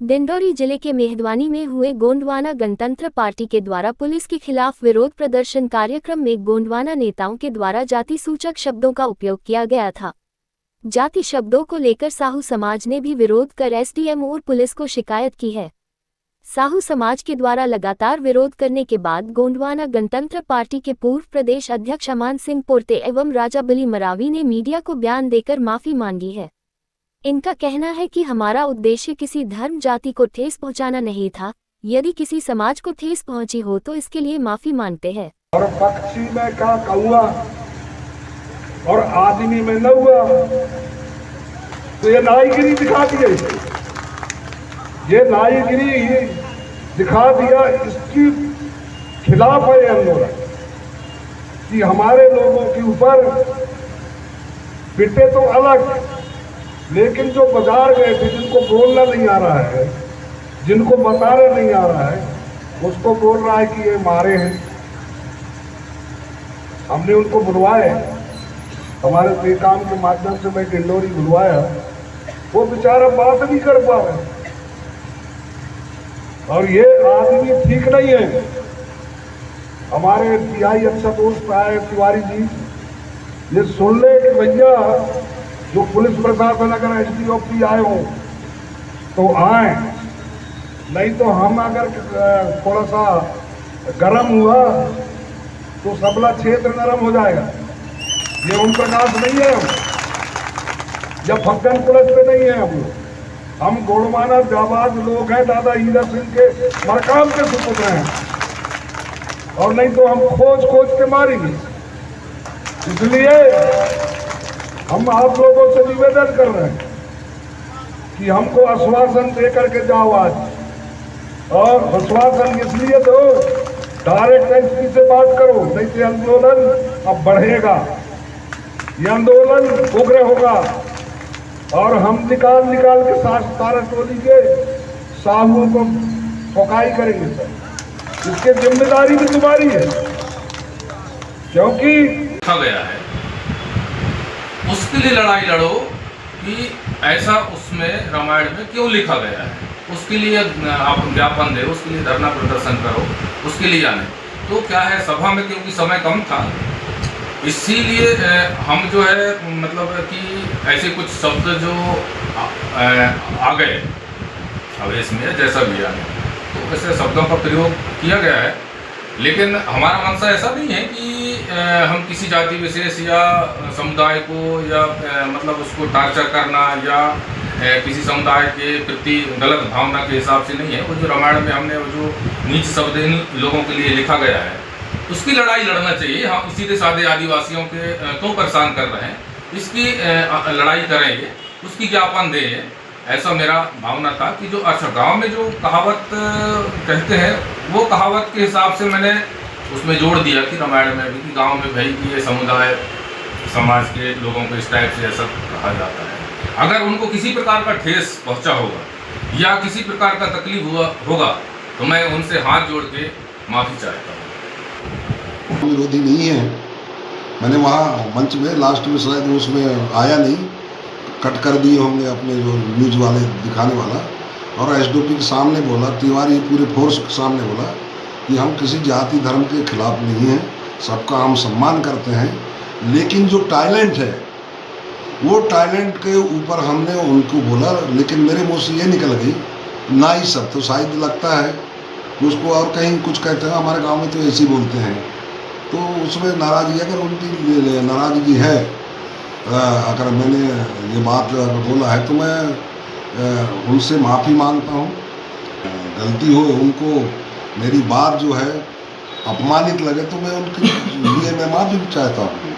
डिंडौरी जिले के मेहदवानी में हुए गोंडवाना गणतंत्र पार्टी के द्वारा पुलिस के खिलाफ विरोध प्रदर्शन कार्यक्रम में गोंडवाना नेताओं के द्वारा जाति सूचक शब्दों का उपयोग किया गया था। जाति शब्दों को लेकर साहू समाज ने भी विरोध कर एसडीएम और पुलिस को शिकायत की है। साहू समाज के द्वारा लगातार विरोध करने के बाद गोंडवाना गणतंत्र पार्टी के पूर्व प्रदेश अध्यक्ष अमान सिंह पोर्ते एवं राजा बली मरावी ने मीडिया को बयान देकर माफी मांगी है। इनका कहना है कि हमारा उद्देश्य किसी धर्म जाति को ठेस पहुंचाना नहीं था। यदि किसी समाज को ठेस पहुंची हो तो इसके लिए माफी मांगते हैं। और पक्षी में क्या कौआ और आदमी में न हुआ तो ये नाईगिरी दिखा दिया। ये नाईगिरी दिखा दिया, इसकी खिलाफ है आंदोलन कि हमारे लोगों के ऊपर बिटे तो अलग, लेकिन जो बाजार गए थे, जिनको बोलना नहीं आ रहा है, जिनको बताना नहीं आ रहा है, उसको बोल रहा है कि ये मारे हैं। हमने उनको बुलवाए, हमारे पेकाम के माध्यम से मैं डिंडौरी बुलवाया, वो बेचारा बात नहीं कर पा रहे। और ये आदमी ठीक नहीं है। हमारे पीआई अच्छा दोस्त आए तिवारी जी, ये सुन ले कि भैया जो पुलिस प्रशासन अगर एसडीओपी आए हो तो आए, नहीं तो हम अगर थोड़ा सा गर्म हुआ तो सबला क्षेत्र नरम हो जाएगा। ये ओम प्रकाश नहीं है, या फक्कन पुलिस पे नहीं है। हम गोंडवाना जाबाज लोग हैं, दादा हीरा सिंह के मरकाम के सुपुत्र हैं, और नहीं तो हम खोज खोज के मारेंगे। इसलिए हम आप लोगों से निवेदन कर रहे हैं कि हमको आश्वासन दे करके जाओ आज, और आश्वासन इसलिए दो, डायरेक्ट एसपी से बात करो, नहीं तो आंदोलन अब बढ़ेगा, ये आंदोलन उग्र होगा, और हम निकाल के सारा टोली के साहुओं को ठोकाई करेंगे सर। इसकी जिम्मेदारी भी तुम्हारी है, क्योंकि गया है उसके लिए लड़ाई लड़ो कि ऐसा उसमें रामायण में क्यों लिखा गया है, उसके लिए आप ज्ञापन दे, उसके लिए धरना प्रदर्शन करो, उसके लिए जाने। तो क्या है, सभा में क्योंकि समय कम था, इसीलिए हम जो है मतलब कि ऐसे कुछ शब्द जो आ गए आवेश में, जैसा भी आने, तो ऐसे शब्दों का प्रयोग किया गया है। लेकिन हमारा मंशा ऐसा नहीं है कि हम किसी जाति विशेष या समुदाय को या मतलब उसको टार्चर करना या किसी समुदाय के प्रति गलत भावना के हिसाब से नहीं है। वो जो रामायण में हमने वो जो नीच शब्द इन लोगों के लिए लिखा गया है, उसकी लड़ाई लड़ना चाहिए। हम सीधे साधे आदिवासियों के क्यों परेशान कर रहे हैं, इसकी लड़ाई करेंगे, उसकी ज्ञापन दें, ऐसा मेरा भावना था। कि जो अच्छा गांव में जो कहावत कहते हैं, वो कहावत के हिसाब से मैंने उसमें जोड़ दिया कि रामायण में भी कि गांव में भाई कि ये समुदाय समाज के लोगों को इस टाइप से ऐसा कहा जाता है। अगर उनको किसी प्रकार का ठेस पहुंचा होगा या किसी प्रकार का तकलीफ हुआ होगा तो मैं उनसे हाथ जोड़ के माफ़ी चाहता हूँ। विरोधी नहीं है। मैंने वहाँ मंच में लास्ट में शायद उसमें आया नहीं, कट कर दिए होंगे अपने जो न्यूज़ वाले दिखाने वाला, और एसडीओपी के सामने बोला, तिवारी पूरे फोर्स के सामने बोला कि हम किसी जाति धर्म के खिलाफ नहीं हैं, सबका हम सम्मान करते हैं, लेकिन जो टैलेंट है वो टैलेंट के ऊपर हमने उनको बोला। लेकिन मेरे मुँह से ये निकल गई ना ही सब, तो शायद लगता है कि उसको और कहीं कुछ कहते हैं, हमारे गाँव में तो ऐसे ही बोलते हैं। तो उसमें नाराज़गी, अगर उनकी नाराज़गी है, अगर मैंने ये बात बोला है तो मैं उनसे माफ़ी मांगता हूँ। गलती हो उनको, मेरी बात जो है अपमानित लगे तो मैं उनके लिए मैं माफ़ी चाहता हूँ।